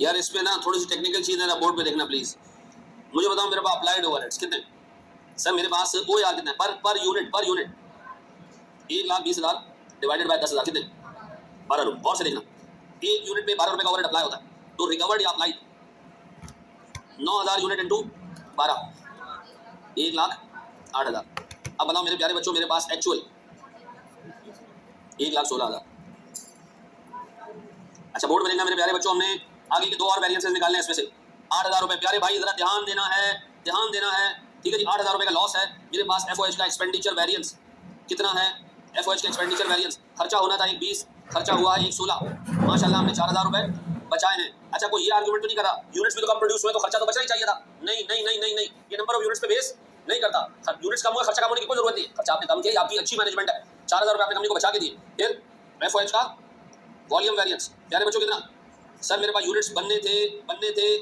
यार इसमें ना थोड़ी सी टेक्निकल चीज़ है ना, बोर्ड पे देखना प्लीज। मुझे बताओ मेरे पास अप्लाइड ओवरहेड्स कितने सर, मेरे पास ओ यार कितने पर यूनिट 1,20,000 डिवाइडेड बाय 10,000 कितने 12 रुपये। और से देखना, एक यूनिट पे 12 रुपये का ओवरहेड अप्लाई होता है, तो रिकवर्ड या अप्लाइड 9,000 यूनिट इंटू 12, 1,08,000। अब बताओ मेरे प्यारे बच्चों, मेरे पास एक्चुअल 1,16,000। अच्छा बोर्ड में देखना मेरे प्यारे बच्चों, हमने आगे के दो और वेरिएंसेस निकालने हैं इसमें से। 8,000 रुपये, प्यारे भाई जरा ध्यान देना है, ठीक है जी। 8,000 रुपये का लॉस है। मेरे पास एफओएच का एक्सपेंडिचर वेरिएंस कितना है? एफओएच का एक्सपेंडिचर वेरिएंस, खर्चा होना था 1,20, खर्चा हुआ है 1,16। माशाल्लाह हमने 4,000 रुपये बचाए हैं। अच्छा कोई ये आर्गुमेंट तो नहीं करा यूनिट्स भी तो कम प्रोड्यूस हुए, तो खर्चा तो बचना ही चाहिए था। नहीं, ये नंबर ऑफ यूनिट्स पे बेस नहीं करता। यूनिट्स कम हुए, खर्चा कम होने की कोई जरूरत नहीं है। खर्चा आपने कम किया, आपकी अच्छी मैनेजमेंट है। 4,000 रुपये आपने कंपनी को बचा के दिए। फिर एफओएच का वॉल्यूम वेरिएंस, प्यारे बच्चों कितना? सर मेरे पास यूनिट्स बनने थे,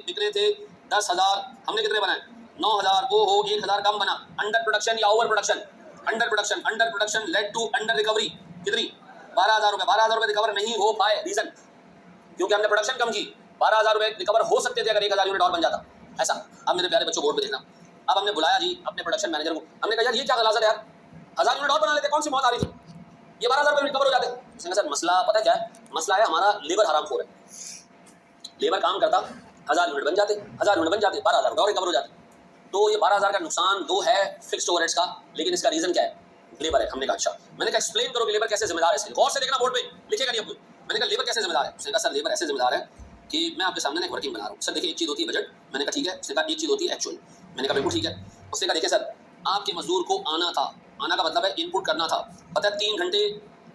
बिकने थे 10,000, हमने कितने बनाए? 9,000। ओ हो 1,000 कम बना। अंडर प्रोडक्शन या over production? Under production led to under recovery कितनी? 12,000 रुपये। 12,000 रुपये रिकवर नहीं हो पाए, रीजन क्योंकि हमने प्रोडक्शन कम की। 12,000 रुपये रिकवर हो सकते थे अगर 1,000 यूनिट और बन जाता। ऐसा। अब मेरे प्यारे बच्चों बोर्ड पे देखना, अब हमने बुलाया जी अपने प्रोडक्शन मैनेजर को, हमने कहा यार ये क्या गलाजत है यार, 1,000 यूनिट और बना लेते, कौन सी मौत आ रही थी, ये 12,000 रुपये रिकवर हो जाते। उसने कहा सर मसला पता क्या है, मसला है हमारा लेबर हरामखोर है। लेबर काम करता, 1,000 यूनिट बन जाते, 12,000 रुपये और रिकवर हो जाते। तो ये 12,000 का नुकसान दो है फिक्स्ड ओवरहेड्स का, लेकिन इसका रीजन क्या है? लेबर है। हमने कहा अच्छा, मैंने कहा एक्सप्लेन करो कि लेबर कैसे जिम्मेदार है इसके। गौर से देखना बोर्ड पे, लिखेगा नहीं आपको। मैंने कहा लेबर कैसे जिम्मेदार है? उसने कहा सर लेबर ऐसे जिम्मेदार है कि मैं आपके सामने एक वर्किंग बना रहा हूँ। सर देखिए एक चीज़ होती है बजट, मैंने कहा ठीक है। उसने कहा एक चीज़ होती है एक्चुअल, मैंने कहा बिल्कुल ठीक है। उसने कहा देखिए सर आपके मजदूर को आना था, आना का मतलब है इनपुट करना था, पता है 3 घंटे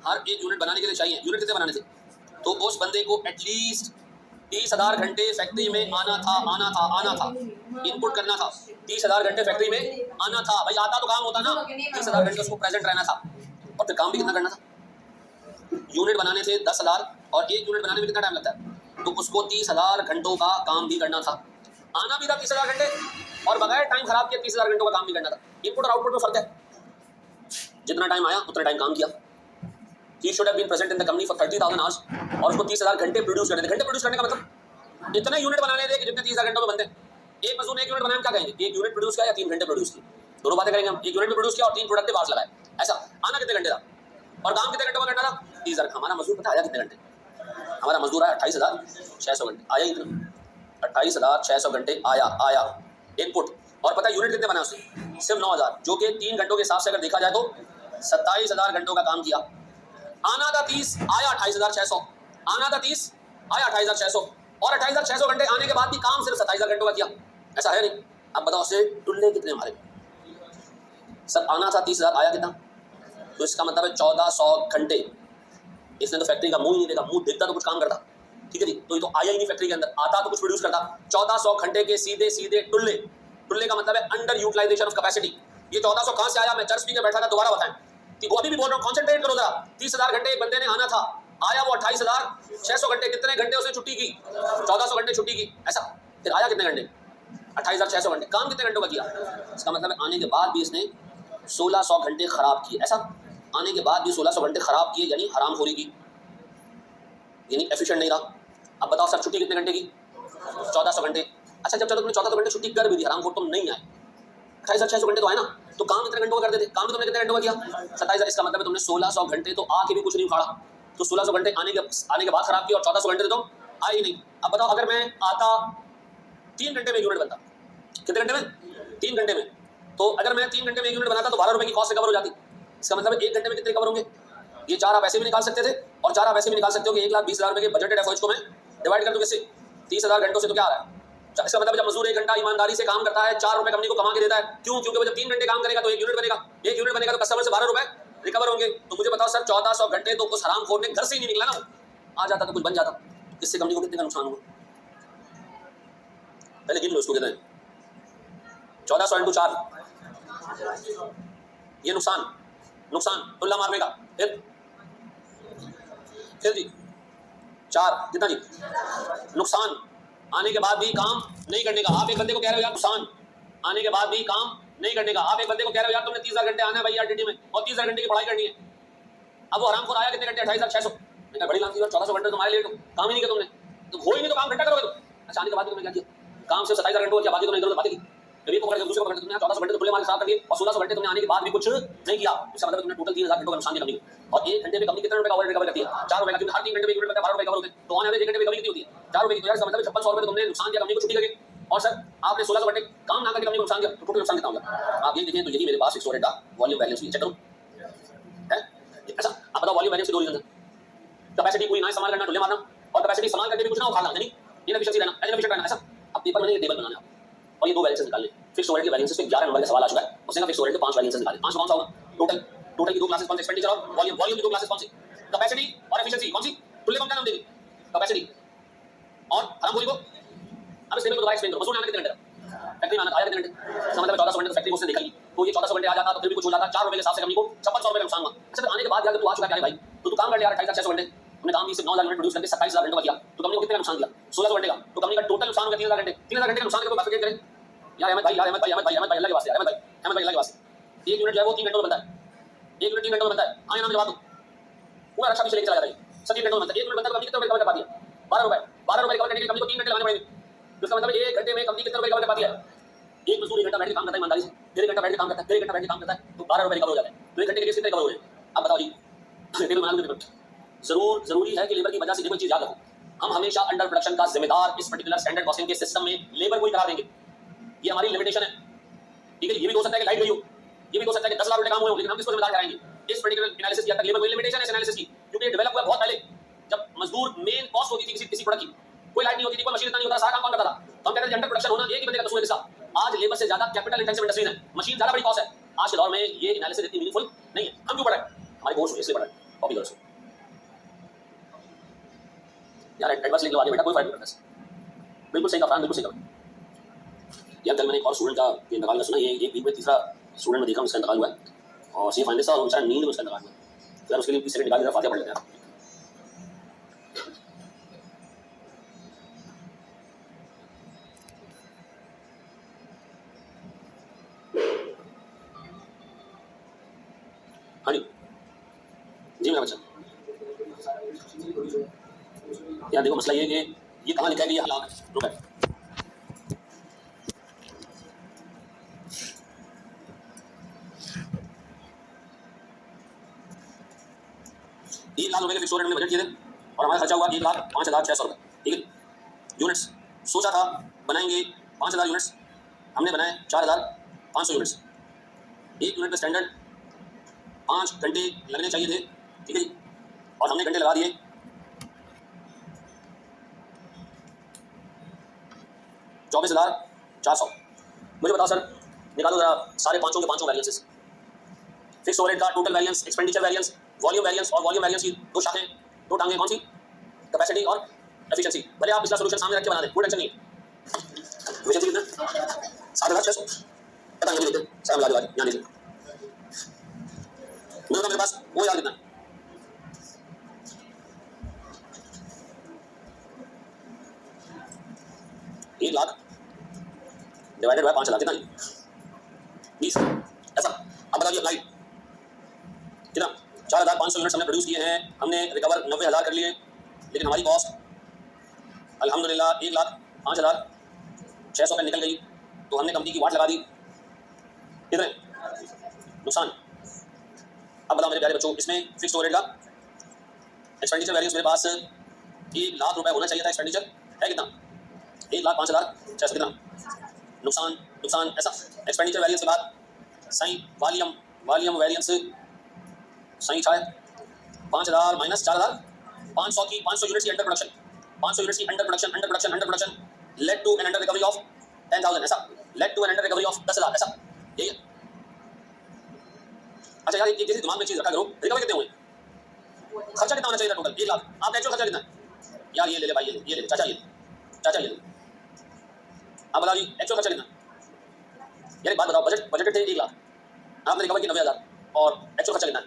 हर एक यूनिट बनाने के लिए चाहिए। यूनिट कितने बनाने थे? तो उस बंदे को एटलीस्ट 30,000 घंटे फैक्ट्री में आना था, इनपुट करना था। 30,000 घंटे फैक्ट्री में आना था, भाई आता तो काम होता ना। 30,000 घंटे उसको प्रेजेंट रहना था, और फिर काम भी कितना करना था? यूनिट बनाने थे 10,000, और एक यूनिट बनाने में कितना टाइम लगता है? तो उसको 30,000 घंटों का काम भी करना था, आना भी था 30,000 घंटे, और बगैर टाइम खराब किया 30,000 घंटों का काम भी करना था। इनपुट और आउटपुट में फर्क है, जितना टाइम आया उतना टाइम काम किया। He should have been present in the company for 30,000 hours, और उसको 30,000 घंटे प्रोड्यूस करने थे। घंटे प्रोड्यूस करने का मतलब इतने यूनिट बनाने थे कि जितने 30,000 घंटों में बनते हैं। एक मजदूर ने 1 यूनिट बनाया, क्या कहेंगे? 1 यूनिट प्रोड्यूस किया या 3 घंटे प्रोड्यूस किए, दोनों बातें करेंगे हम। 1 यूनिट में प्रोड्यूस किया और 3 प्रोडक्टिव आवर्स लगाए, ऐसा। आना कितने घंटे था और काम कितने घंटों में करना था? 30,000। हमारा मजदूर पता आया कितने घंटे? हमारा मजदूर आया 28,600 घंटे, आया इतना 28,600 घंटे आया इनपुट। और पता यूनिट कितने बना उसने? सिर्फ 9,000, जो कि 3 घंटों के हिसाब से अगर देखा जाए तो 27,000 घंटों का काम किया। आना था 30, आया 28,600, आना था 30, आया 28,600, और 28,600 घंटे आने के बाद भी काम सिर्फ 27,000 घंटों का किया, ऐसा है नहीं? अब बताओ से टुल्ले कितने हमारे? सर आना था 30,000, आया कितना? तो इसका मतलब है 1,400 घंटे। इसने तो फैक्ट्री का मुंह ही नहीं देखा, मुंह देखता तो कुछ काम करता, ठीक है जी। तो ये तो आया ही नहीं फैक्ट्री के अंदर, आता तो कुछ प्रोड्यूस करता। 1,400 घंटे के सीधे टुल्ले का मतलब है अंडर यूटिलाइजेशन ऑफ कैपेसिटी। ये 1,400 कहां से आया? मैं चर्च पी के बैठा था, दोबारा बताएं। वो अभी भी बोल रहा हूँ, कॉन्सेंट्रेट करो जरा। 30,000 घंटे एक बंदे ने आना था, आया वो 28,600 घंटे। कितने घंटे उसने छुट्टी की? 1,400 घंटे छुट्टी की, ऐसा। फिर आया कितने घंटे? 28,600 घंटे। काम कितने घंटों का किया? इसका मतलब है आने के बाद भी इसने 1,600 घंटे खराब किए, ऐसा। आने के बाद भी 1,600 घंटे खराब किए, यानी हरामखोरी की, यानी एफिशिएंट नहीं रहा। अब बताओ सर छुट्टी कितने घंटे की? 1,400 घंटे। अच्छा जब चलो तुमने 1,400 घंटे छुट्टी कर भी दी, हरामखोर तुम नहीं आए, 28,600 घंटे तो आए ना, तो काम कितने घंटों का करते थे? काम तुमने कितने घंटों का किया? 27,000। इसका मतलब है तुमने 1,600 घंटे तो आके भी कुछ नहीं उखाड़ा, तो 1,600 घंटे आने के बाद खराब किया, और 1,400 घंटे तो आए ही नहीं। अब बताओ अगर मैं आता 3 घंटे में यूनिट बनता, कितने घंटे में? 3 घंटे में। तो अगर मैं 3 घंटे में यूनिट बनाता तो 12 रुपए की कॉस्ट रिकवर हो जाती। इसका मतलब 1 घंटे में कितने रिकवर होंगे? ये 4 आप ऐसे भी निकाल सकते थे, और 4 आप ऐसे भी निकाल सकते हो कि 1,20,000 रुपए के बजटेड एफओएच को मैं डिवाइड कर दूं किससे? 30,000 घंटों से, तो क्या आ रहा है? इसका मतलब जब मजदूर 1 घंटा ईमानदारी से काम करता है, 4 रुपए कंपनी को कमा के देता है। क्यों? क्योंकि वो जब 3 घंटे काम करेगा तो 1 यूनिट बनेगा, 1 यूनिट बनेगा तो कस्टमर से 12 रुपए रिकवर होंगे। तो मुझे बताओ सर 1,400 घंटे तो उस हरामखोर ने घर से ही नहीं निकला ना, आ जाता तो कुछ बन जाता। इससे कंपनी को कितने का नुकसान हुआ? पहले गिन लो इसको कितना है। 1,400 इंटू 4, ये नुकसान टुल्ला मारने का। फिर जी 4 कितना जी? नुकसान आने के बाद भी काम नहीं करने का। आप एक बंदे को कह रहे हो यार नुकसान आने के बाद भी काम नहीं करने का। आप एक बंदे को कह रहे हो यार तुमने 30,000 घंटे आना है भाई आरटीटी में, और 30,000 घंटे की पढ़ाई करनी है। अब वो हरामखोर आया कितने घंटे? 28,600। मैंने बड़ी लांती, 1,400 घंटे तुम्हारे लिए काम ही नहीं किया तुमने, तो हो ही नहीं तो काम घंटा करोगे तुम। अच्छा आने के बाद तुमने क्या किया? काम सिर्फ 27,000 घंटों किया, बाकी तुमने इधर-उधर बातें की। जब एक को पकड़ के दूसरे को पकड़ के तुमने 1400 घंटे तो खुले माल खराब कर दिए और 1600 घंटे तुमने आने के बाद भी कुछ नहीं किया। इसका मतलब तुमने टोटल 3000 घंटों का नुकसान किया कंपनी को। और 1 घंटे में कंपनी कितने रुपए का ओवरहेड रिकवर करती है? 4 रुपए का, क्योंकि हर 3 घंटे में 1 रुपए का 12 रुपए कवर होते हैं। तो ऑन एवरेज 1 घंटे में कंपनी कितनी होती है? 4 रुपए की। तो यार इसका मतलब 5600 रुपए तुमने नुकसान किया कंपनी को छुट्टी करके। और सर आपने 1600 घंटे काम ना करके कंपनी को नुकसान किया, तो टोटल नुकसान कितना हो गया? आप ये देखें तो यही मेरे पास फिक्स ओवरहेड का वॉल्यूम वैरिएंस चेक करो है। अच्छा आप बताओ वॉल्यूम वैरिएंस के दो रीजन है। कैपेसिटी पूरी ना इस्तेमाल करना, ढुले मारना, और कैपेसिटी इस्तेमाल करके भी कुछ ना उखाड़ना, यानी इनएफिशिएंसी रहना, इनएफिशिएंट रहना। ऐसा अब पेपर में ये टेबल बनाना है और ये दो वैरिएंसेस निकालने। फिक्स ओवरहेड के वैरिएंसेस पे 11 नंबर का सवाल आ चुका है। उसने कहा फिक्स ओवरहेड के 5 वैरिएंसेस निकालें। 5 कौन सा होगा? टोटल की दो क्लासेस कौन सी? एक्सपेंडिचर और वॉल्यूम। वॉल्यूम की दो क्लासेस कौन सी? कैपेसिटी और एफिशिएंसी। कौन सी? टुल्ले कौन क्या नाम देगी? कैपेसिटी और हराम खोरी को। अब इस टेबल को दोबारा एक्सप्लेन करो। मसूर ने आना कितने घंटे था? फैक्ट्री में आना आया कितने घंटे? इसका मतलब 1400 घंटे तो फैक्ट्री को उसने देखा ही। तो ये 1400 घंटे आ जाता तो फिर भी कुछ हो जाता। 4 रुपए के हिसाब से कंपनी को 5600 रुपए का नुकसान हुआ। अच्छा आने के बाद यार तू आ चुका क्या है भाई? तो तू काम कर ले यार 28,600 घंटे। तुमने काम भी सिर्फ 9000 यूनिट प्रोड्यूस करके 27,000 घंटों का किया, तो कंपनी को कितने का नुकसान दिया? 1600 घंटे का। तो कंपनी का टोटल नुकसान हो गया 3000 घंटे। 3000 घंटे का नुकसान को कैलकुलेट करें यार। अहमद भाई अल्लाह के वास्ते, अहमद भाई अल्लाह के वास्ते। 1 यूनिट जो है वो 3 घंटों में बनता है। 1 यूनिट 3 घंटों में बनता है। हाँ या ना जवाब दो। पूरा रक्षा पीछे लेके चला जाता है। सब 3 घंटों में बनता है। 1 यूनिट बनता है तो कंपनी कितने रुपए कवर कर पाती है? 12 रुपए। 12 रुपए कवर करने के लिए कंपनी को 3 घंटे लगाने पड़ेंगे। तो इसका मतलब 1 घंटे में कंपनी कितने रुपए कवर कर पाती है? एक मजदूर 1 घंटा बैठ के काम करता है ईमानदारी से, 1 घंटा बैठ के काम करता है, 1 घंटा बैठ के काम करता है, तो 12 रुपए कवर हो जाते हैं। तो 1 घंटे के लिए कितने कवर हो रहे हैं? आप बताओ जी। टेबल बना लो। जरूरी है कि लेबर की वजह से देखो चीज याद रखो, हम हमेशा अंडर प्रोडक्शन का जिम्मेदार इस पर्टिकुलर स्टैंडर्ड कॉस्टिंग के सिस्टम में लेबर को ही करा देंगे। ये हमारी लिमिटेशन है। ठीक है, ये भी हो सकता है कि लाइट गई हो, ये भी हो सकता है कि 10 लाख रुपए काम हुए हो, लेकिन हम किसको जिम्मेदार कराएंगे? इस पर्टिकुलर एनालिसिस की लेबर को लिमिटेशन है इस एनालिसिस की, क्योंकि ये डेवलप हुआ बहुत पहले, जब मजदूर मेन कॉस्ट होती थी किसी प्रोडक्ट की। कोई लाइट नहीं होती थी, कोई मशीन इतना नहीं होता, सारा काम कौन करता था? तो हम कहते हैं अंडर प्रोडक्शन होना एक ही बंदे का कसूर है इसका। आज लेबर से ज्यादा कैपिटल इंटेंसिव इंडस्ट्रीज है, मशीन ज्यादा बड़ी कॉस्ट है। आज के दौर में ये एनालिसिस इतनी मीनिंगफुल नहीं है। हम क्यों पढ़ रहे हैं? हमारी कोर्स इसलिए पढ़ रहे हैं। कॉपी करो यार, एडवांस लिख लो आगे बेटा, कोई फायदा नहीं पड़ता। बिल्कुल सही कहा, बिल्कुल सही कहा यार। कल मैंने एक और स्टूडेंट का इंतकाल का सुना, ये एक वीक में तीसरा स्टूडेंट में देखा उसका इंतकाल हुआ है, और सी फाइनलिस्ट था और बेचारा नींद में उसका इंतकाल हुआ। यार उसके लिए सेकंड निकाल देना, फातिहा पढ़ लेते हैं। हाँ जी मेरा बच्चा। यार देखो मसला ये है कि ये कहाँ लिखा है कि ये हलाल है रुपए। ₹1,00,000 के फिक्स ओवरहेड हमने बजट किए थे और हमारा खर्चा हुआ 1,05,600 रुपये। ठीक है, यूनिट्स सोचा था बनाएंगे 5,000 यूनिट्स, हमने बनाए 4,500 यूनिट्स। एक यूनिट पे स्टैंडर्ड 5 घंटे लगने चाहिए थे। ठीक है जी, और हमने घंटे लगा दिए 24,400। मुझे बताओ सर, निकालो जरा सारे पांचों के पांचों वैरिएंसेस। फिक्स ओवरहेड का total variance, expenditure variance, volume variance, और वॉल्यूम वैरिएंस की दो शाखें, दो टांगें कौन सी? कैपेसिटी और एफिशिएंसी। भले आप इसका सॉल्यूशन सामने रख के बना दें, कोई टेंशन नहीं है। एफिशिएंसी कितना? 7,600। पता नहीं लिखते सर, मिला दो आज यहाँ लीजिए। मेरे पास वो याद कितना? ₹1,00,000 डिवाइडेड बाय 5,000 कितना? 20। ऐसा अब बताइए अप्लाई कितना? 4,500 यूनिट्स हमने प्रोड्यूस किए हैं, हमने रिकवर 90,000 कर लिए, लेकिन हमारी कॉस्ट अल्हम्दुलिल्लाह 1,05,600 पे निकल गई। तो हमने कंपनी की वाट लगा दी, कितने नुकसान? अब बताओ मेरे प्यारे बच्चों, इसमें फिक्स ओवरहेड का एक्सपेंडिचर वैरिएंस मेरे पास ₹1,00,000 होना चाहिए था। एक्सपेंडिचर है कितना? 1,05,600। कितना नुकसान? नुकसान ऐसा एक्सपेंडिचर वैरिएंस के बाद सही वॉल्यूम वैरिएंस सही था 5,000 माइनस 4,500 की 500 यूनिट्स की अंडर प्रोडक्शन, 500 यूनिट्स की under production led to an under recovery of 10,000। ऐसा led to an under recovery of 10,000। ऐसा यही है। अच्छा यार एक दिमाग में चीज रखा करो, रिकवरी कितने हुए? खर्चा कितना होना चाहिए था टोटल? 1,00,000। आपका एक्चुअल खर्चा कितना है? यार ये ले ले भाई, ये ले चाचा, ये ले। आप बताओ जी एक्चुअल खर्चा कितना? यार एक बात बताओ, बजट थे 1,00,000, आपने रिकवर की 90,000, और एक्चुअल खर्चा कितना है?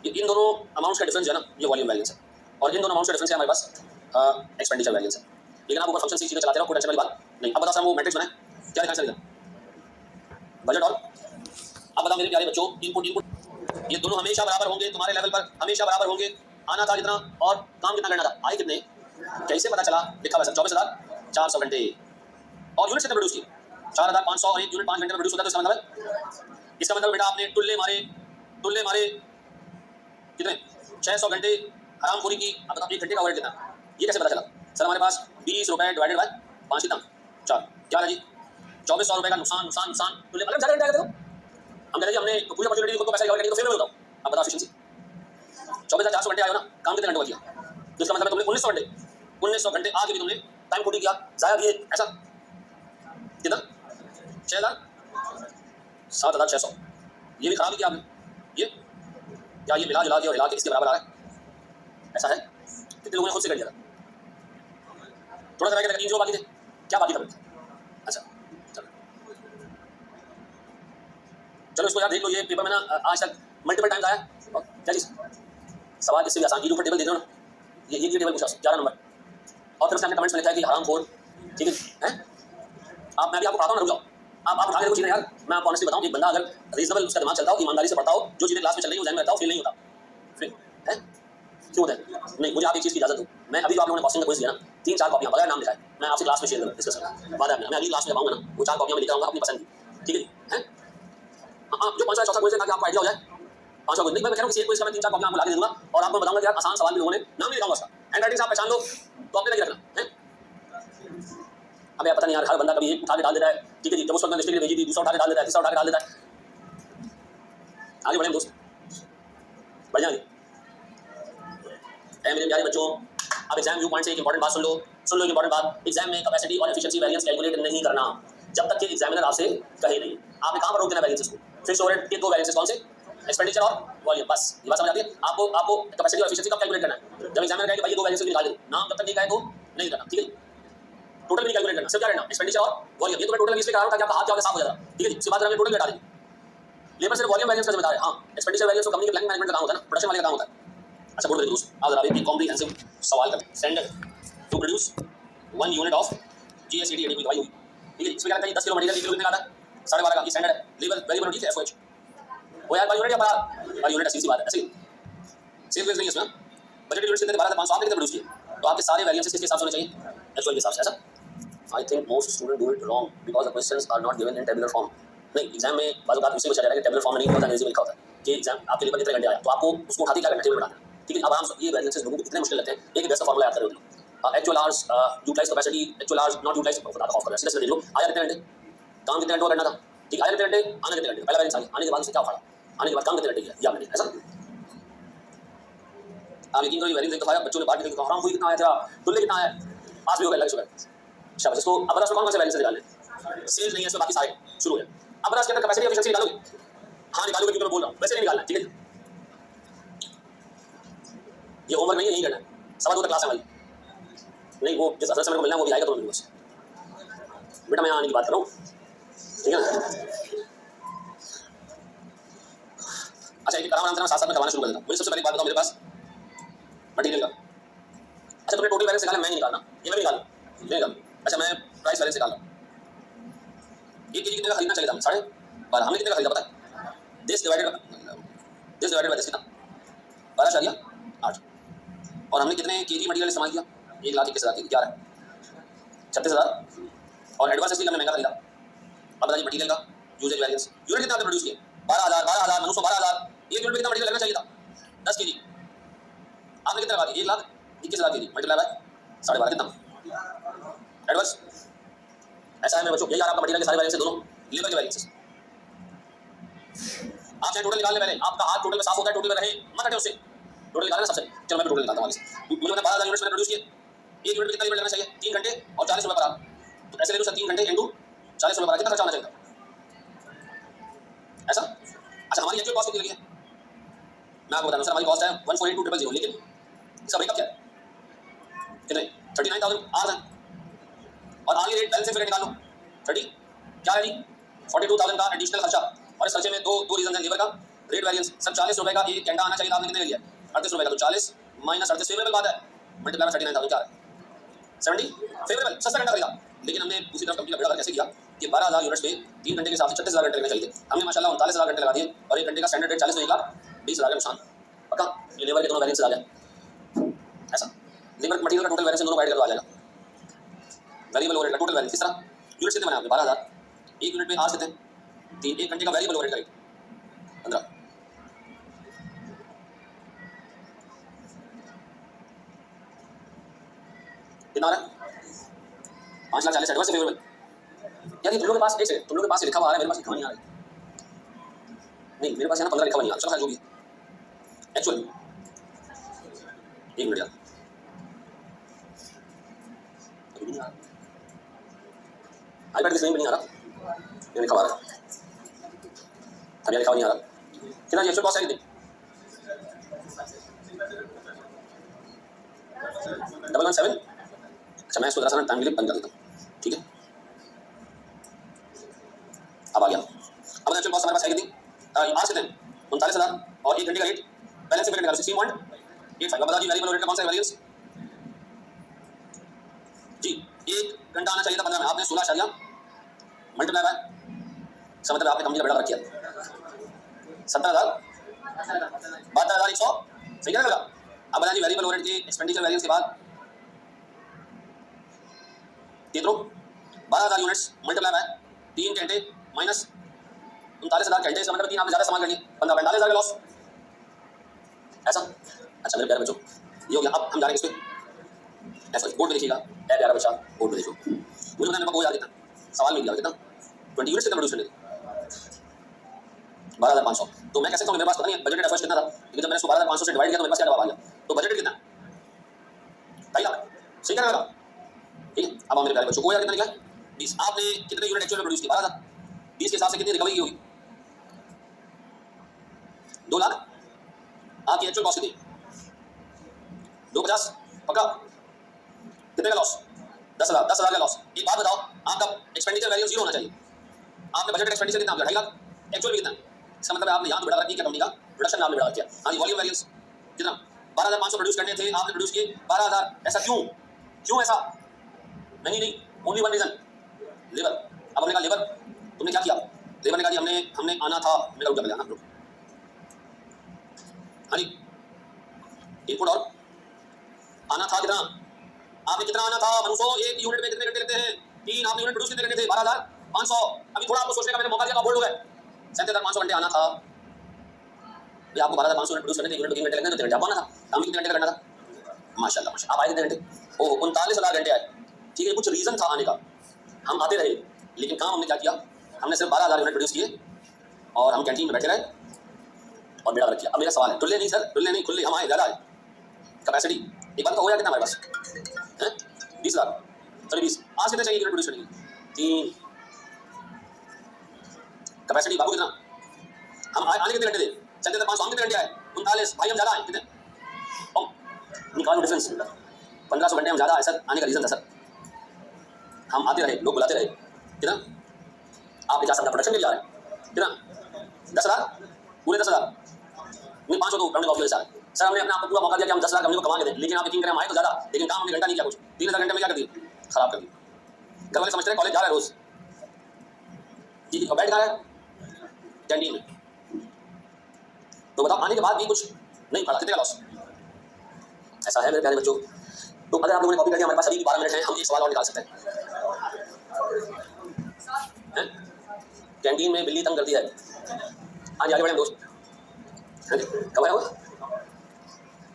ये इन दोनों अमाउंट्स का डिफरेंस जो है ना, ये वॉल्यूम वैरिएंस है, और इन दोनों अमाउंट्स का डिफरेंस है हमारे पास एक्सपेंडिचर वैरिएंस है। लेकिन आप ऊपर फंक्शन से चीजें चलाते रहो, कोई टेंशन वाली बात नहीं। अब बताओ सर वो मैट्रिक्स बनाए क्या लिखा चलेगा? बजट और अब बताओ मेरे प्यारे बच्चों, इनपुट ये दोनों हमेशा बराबर होंगे, तुम्हारे लेवल पर हमेशा बराबर होंगे। आना था कितना और काम कितना करना था? आए कितने? कैसे पता चला? लिखा हुआ सर 24,000 400 घंटे। और यूनिट कितने प्रोड्यूस किए? 4500 और 1 यूनिट 5 घंटे में प्रोड्यूस होता है। तो इसका मतलब बेटा आपने टुल्ले मारे कितने 600 घंटे हरामखोरी की। अब बताओ 1 घंटे का ओवरहेड कितना? ये कैसे पता चला? सर हमारे पास 20 रुपए डिवाइडेड बाय 5 कितना 4 क्या है जी 2400 रुपए का नुकसान टुल्ले मतलब ज़्यादा घंटे आ गए। हम कहते हैं हमने पूरी अपॉर्चुनिटी खुद को पैसा कवर करके तो फेल में बताओ। अब बताओ एफिशिएंसी 24,400 घंटे आए हो ना, काम कितने घंटे किया? तो इसका मतलब तुमने 1900 घंटे आगे भी तुमने टाइम खोटी किया, जाया किए। ऐसा कितना 7,600 ये भी खराब किया आपने। ये क्या ये मिला जुला के और हिला के इसके बराबर आ रहा है? ऐसा है? कितने लोगों ने खुद से कर दिया था? थोड़ा सा रह गया 3 जो बाकी थे, क्या बाकी था? अच्छा चलो इसको यार देख लो। ये पेपर में ना आज तक मल्टीपल टाइम्स आया। क्या चीज सवाल इससे भी आसान की ऊपर टेबल देख लो ना, ये टेबल पूछा 11 नंबर और फिर उसने कमेंट्स में लिखा है कि हरामखोर। ठीक है आप मैं भी आपको पढ़ाता हूँ ना, रुक जाओ। आप उठा के देखो चीजें यार। मैं आपको ऑनेस्टली बताऊँ, एक बंदा अगर रीजनेबल उसका दिमाग चलता हो, ईमानदारी से पढ़ता हो, जो चीजें क्लास में चल रही है वो ध्यान में रहता हो, फेल नहीं होता। फिर है क्यों होता है? नहीं मुझे आप एक चीज़ की इजाजत दो। मैं अभी जो आप लोगों ने कॉस्टिंग का क्विज दिया ना, 3-4 कॉपियां बगैर नाम लिखा है, मैं आपसे क्लास में शेयर करूँ डिस्कस करूँ। बाद में मैं अगली क्लास में जब आऊँगा ना, वो 4 कॉपियां मैं लेकर आऊँगा अपनी पसंद की। ठीक है हाँ जो 5 चौथा क्विज है ताकि आपको आइडिया हो जाए। 5 क्विज नहीं मैं कह रहा हूँ किसी एक क्विज का मैं 3-4 कॉपियां आपको ला के दे दूंगा और आपको बताऊंगा कि यार आसान सवाल भी लोगों ने नाम नहीं लिखा उसका। हैंडराइटिंग से आप पहचान लो तो अपने लगे रखना है। अब यार पता नहीं यार हर बंदा कभी एक उठा के डाल देता है। ठीक है जी जब उस वक्त मैंने लिस्ट भेजी थी दूसरा उठा के डाल देता है, तीसरा उठा के डाल देता है। आगे बढ़े दोस्त बढ़ जाएंगे। मेरे प्यारे बच्चों अब एग्जाम व्यू पॉइंट से एक इंपॉर्टेंट बात सुन लो एक इंपॉर्टेंट बात। एग्जाम में कैपेसिटी और एफिशिएंसी वेरिएंस कैलकुलेट नहीं करना जब तक कि एग्जामिनर आपसे कहे नहीं। आपने कहां पर रोक देना वेरिएंसेस को? फिक्स्ड ओवरहेड के 2 वेरिएंसेस कौन से? एक्सपेंडिचर और वॉल्यूम। बस ये बात समझ आती है आपको कैपेसिटी और एफिशिएंसी कब कैलकुलेट करना है? जब एग्जामिनर कहे कि भाई ये 2 वेरिएंसेस निकाल दो। नाम जब तक नहीं कहे तो नहीं करना। ठीक है टोटल भी कैलकुलेट करना, सिर्फ क्या करना एक्सपेंडिचर और वॉल्यूम। ये तो मैं टोटल इसलिए कह रहा हूं ताकि आपका हाथ क्या साफ हो जाता। ठीक है इसके बाद हमने टोटल घटा देंगे। लेबर सिर्फ वॉल्यूम वेरिएंस का जिम्मेदार है। हां एक्सपेंडिचर वेरिएंस तो कंपनी के प्लानिंग मैनेजमेंट का काम होता है ना, प्रोडक्शन वाले का काम होता है। अच्छा बोल रहे दोस्त आज जरा एक कॉम्प्रिहेंसिव सवाल करें। Standard to produce 1 unit of GST एडी की दवाई होगी। ठीक है इसमें क्या लगता है 10 किलो मटेरियल 1 किलो कितने का आता है? 12.5 का। ये स्टैंडर्ड है। लेबर वेरिएबल ठीक है एफओएच वो यार पर यूनिट या पर यूनिट ऐसी बात है। ऐसे सेल वेज नहीं है इसमें। बजट यूनिट्स कितने 12,500 आपने कितने प्रोड्यूस किए? तो आपके सारे वेरिएंसेस किसके हिसाब से होने चाहिए? एक्चुअल के हिसाब से। ऐसा I think most student do it wrong because the questions are not given in tabular form. नहीं एग्जाम में बात बात उसी में चल रहा है कि टेबुलर फॉर्म में नहीं होता, अंग्रेजी में लिखा होता है कि एग्जाम आपके लेबर कितने घंटे आया तो आपको उसको उठा के क्या करना टेबल बनाना। ठीक है अब आराम से ये वेरिएंसेस लोगों को इतने मुश्किल लगते हैं। एक बेस्ट फार्मूला याद करो actual hours utilise capacity actual hours not utilise खुदा का ऑफ कर सीधा देख लो आया कितने घंटे काम कितने घंटे करना था। ठीक आया कितने घंटे आने कितने घंटे पहला वेरिएंस आने के बाद उससे क्या उठाड़ा आने के बाद काम कितने घंटे किया या मैंने ऐसा आप यकीन करो वेरिएंस एक दफा बच्चों ने बात की हराम हुई कितना आया था टुल्ले कितना आया पास भी हो गया लग शाबाश। इसको अब बस कौन से वेरिएंस निकालने सेल्स नहीं है इसमें बाकी सारे शुरू है। अब बस के अंदर कैपेसिटी एफिशिएंसी निकालोगे। हां निकालोगे क्योंकि मैं बोल रहा हूं वैसे नहीं निकालना। ठीक है ये होमवर्क नहीं है यही करना है। सवा 2 तक क्लास है हमारी नहीं वो जिस असल समय को मिलना है वो भी आएगा तो मिलेगा बस बेटा मैं आने की बात कर रहा हूँ। ठीक है अच्छा एक आराम साथ साथ में करवाना शुरू कर देता हूँ। मुझे सबसे पहले बात बताओ मेरे पास मटेरियल का। अच्छा तुमने टोटल बैलेंस निकाला मैं नहीं निकालना ये मैं निकालूं नहीं निकालूं। अच्छा मैं प्राइस बैलेंस निकाल रहा हूँ। 1 केजी कितने का खरीदना चाहिए था 12.5 हमने कितने का खरीदा पता है? दिस डिवाइडेड बाय दिस कितना 12.8 और हमने कितने केजी मटेरियल इस्तेमाल किया 1,21,000 केजी 11 36,000 और एडवांस इसलिए हमने महंगा खरीदा। अब बताइए मटेरियल का यूजेज वेरिएंस यूनिट कितना आपने प्रोड्यूस किया 12,000 मनुष्य 12,000 एक यूनिट में कितना मटेरियल लगना चाहिए था 10 केजी आपने कितना लगा दिया 1,21,000 केजी मल्टीप्लाई बाय 12.5 कितना एडवांस। ऐसा है मेरे बच्चों यही आपका मटेरियल के सारे वेरिएंस दोनों लेबर के वेरिएंस। आप चाहे टोटल निकाल ले पहले आपका हाथ टोटल में साफ होता है टोटल में रहे मत हटे उससे टोटल निकालना सबसे। चलो मैं टोटल निकालता हूं मुझे पता 12,000 यूनिट्स मैंने प्रोड्यूस किए 1 यूनिट में कितना लेबर लगना चाहिए 3 घंटे और 40 रुपए पर आवर। तो ऐसे ले लो सर 3 घंटे इनटू 40 रुपए पर आवर कितना खर्चा होना चाहिए ऐसा। अच्छा हमारी एक्चुअल कॉस्ट कितनी लगी है मैं आपको बता दूं सर हमारी कॉस्ट है 148,200 लेकिन इसका ब्रेकअप क्या है कितने 39,000 आवर्स है और आगे रेट बैलेंस फिगर निकाल लो 30 क्या है जी 42,000 का एडिशनल खर्चा और इस खर्चे में दो रीजन है लेबर का रेट वेरिएंस सब 40 रुपए का एक कैंडा आना चाहिए था आपने कितने लिया 38 रुपए का तो 40 माइनस 38 फेवरेबल बात है मल्टीप्लाई 39,000 क्या है 70 फेवरेबल सस्ता घंटा खरीदा। लेकिन हमने दूसरी तरफ कंपनी का बेड़ा कैसे किया कि 12,000 यूनिट्स पे 3 घंटे के हिसाब से 36,000 घंटे लगने चाहिए थे हमने माशाल्लाह 39,000 घंटे लगा दिए और 1 घंटे का स्टैंडर्ड रेट 40 नहीं का 20,000 का नुकसान पक्का। ये लेबर के दोनों वेरिएंस आ गया ऐसा लेबर मटेरियल का टोटल वेरिएंस दोनों ऐड कर दो आ जाएगा वेरिएबल ओवरहेड का टोटल वैल्यू किस तरह यूनिट कितने बने आपके 12000, एक यूनिट पे आज कितने 3, 1 घंटे का वेरिएबल ओवरहेड का रेट 15 कितना आ रहा है 5,40,000 एडवांस फेवरेबल। यार ये तुम लोगों के पास एक सेकंड, तुम लोगों के पास लिखा हुआ आ रहा है, मेरे पास लिखा नहीं आ रहा है। नहीं मेरे पास यहाँ 15 लिखा हुआ नहीं आ रहा, चलो खैर जो भी है एक्चुअल 1 मिनट यार अभी नहीं आ रहा, आईपैड की स्क्रीन पे नहीं आ रहा, ये लिखा हुआ आ रहा है, अब यहाँ लिखा हुआ नहीं आ रहा। कितना जी एक्चुअल कॉस्ट है कितनी 117। अच्छा मैं इसको जरा सा टाइम के लिए बंद कर देता हूँ, ठीक है अब आ गया। अब एक्चुअल कॉस्ट हमारे पास है कितनी आज कितने 39,000 और 1 घंटे का रेट बैलेंस से निकालो 16.85। अब बता जी वेरिएबल रेट का कौन सा वेरिएंस जी 1 घंटा आना चाहिए था 15 में, आपने 16 मल्टीप्लाई बाय इसका मतलब आपने कंपनी का बेड़ा रख किया 17,000 72,100 सही है ना। अब बता जी वेरिएबल ओवरहेड के एक्सपेंडिचर वेरिएंस के बाद कितनो 12,000 यूनिट्स मल्टीप्लाई बाय 3 घंटे माइनस 39,000 घंटे, इसका मतलब 3 आपने ज्यादा सामान कर लिए 45,000 का लॉस ऐसा। अच्छा मेरे प्यारे बच्चों ये हो गया। अब हम जा रहे हैं इस पे ऐसा बोर्ड में देखिएगा ऐ प्यारा बच्चा बोर्ड में देखो, मुझे बताने को याद कितना सवाल में दिया कितना 20 यूनिट्स कितना प्रोड्यूस करने 12,500। तो मैं कह सकता हूँ मेरे पास पता नहीं बजटेड एफर्ट्स कितना था, लेकिन जब मैंने इसको 12,500 से डिवाइड किया तो मेरे पास क्या जवाब आ गया। तो बजटेड कितना 2.5 लाख सही कहना लगा, ठीक है। अब मेरे प्यारे बच्चों को यार कितना निकला 20। आपने कितने यूनिट एक्चुअल में प्रोड्यूस किया 12,000, 20 के हिसाब से कितनी रिकवरी की होगी 2 लाख। आपकी एक्चुअल कॉस्ट कितनी 250 पक्का, कितने का लॉस 10,000 का लॉस। एक बात बताओ आपका एक्सपेंडिचर वैल्यू 0 होना चाहिए, आपने बजट एक्सपेंडिचर कितना 2.5 लाख एक्चुअल में कितना, इसका मतलब आपने यहाँ तो बढ़ा रखी है कंपनी का प्रोडक्शन आपने बढ़ा किया। हाँ जी वॉल्यूम वैरियंस कितना 12,500 प्रोड्यूस करने थे आपने प्रोड्यूस किए 12,000, ऐसा क्यों क्यों ऐसा नहीं ओनली वन रीजन लेबर। अब हमने कहा लेबर तुमने क्या किया, लेबर ने कहा जी हमने आना था, मेरा उल्टा कर आना हाँ जी इनपुट और आना था कितना, आपने कितना आना था मनुष्य एक यूनिट में कितने घंटे लगते हैं 3, आपने यूनिट प्रोड्यूस कितने घंटे थे 12,500। अभी थोड़ा आपको सोचने का मैंने मौका दिया, बोल्ड हो गए 37,500 घंटे आना था। ये आपको 12,500 यूनिट प्रोड्यूस करने थे, यूनिट 3 घंटे लगने तो 3 घंटे आप आना था, काम कितने घंटे का करना था माशाल्लाह माशाल्लाह। आप आए कितने घंटे ओह 39,000 घंटे आए, ठीक है। कुछ रीजन था आने का, हम आते रहे लेकिन काम हमने क्या किया, हमने सिर्फ 12,000 यूनिट प्रोड्यूस किए और हम कैंटीन में बैठे रहे और बेड़ा रख किया। अब मेरा सवाल है टुल्ले नहीं सर, टुल्ले नहीं खुले हम आए ज़्यादा आए कैपेसिटी एक बार तो हो गया कितना हमारे पास है 20,000 चलो 20 आज कितने चाहिए यूनिट प्रोड्यूस करने की 3 कैपेसिटी बाबू कितना हम आने कितने घंटे थे 37,500 हम कितने घंटे आए 39 भाई हम ज़्यादा आए कितने निकालो डिफरेंस 1,500 घंटे हम ज़्यादा आए सर, आने का रीज़न था सर हम आते रहे लोग बुलाते रहे कितना आप 50 अपना प्रोडक्शन के लिए आ रहे हैं कितना 10,000 पूरे 10,000 नहीं 500 तो राउंडिंग ऑफ के साथ सर हमने अपने आपको पूरा मौका दिया कि हम 10 लाख हमने को कमा के दें, लेकिन आप यकीन करें हम आए तो ज़्यादा लेकिन काम हमने घंटा नहीं किया, कुछ 3,000 घंटे में क्या कर दिया खराब कर दिया। घर वाले समझते हैं कॉलेज जा रहा है रोज जी और बैठ रहा है कैंटीन में, तो बताओ आने के बाद भी कुछ नहीं पड़ा कितने का लॉस ऐसा है मेरे प्यारे बच्चों। तो अगर आप लोगों ने कॉपी करके हमारे पास अभी 12 मिनट है, हम एक सवाल और निकाल सकते हैं। कैंटीन में बिल्ली तंग करती है, हाँ जी आगे बढ़े दोस्त कब आया होगा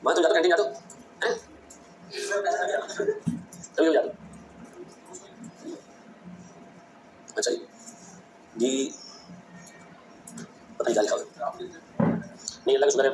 मैं तो जाता कैंटीन जाता हैं तभी जाता अच्छा जी पता नहीं क्या लिखा होगा नहीं अल्लाह का शुक्र है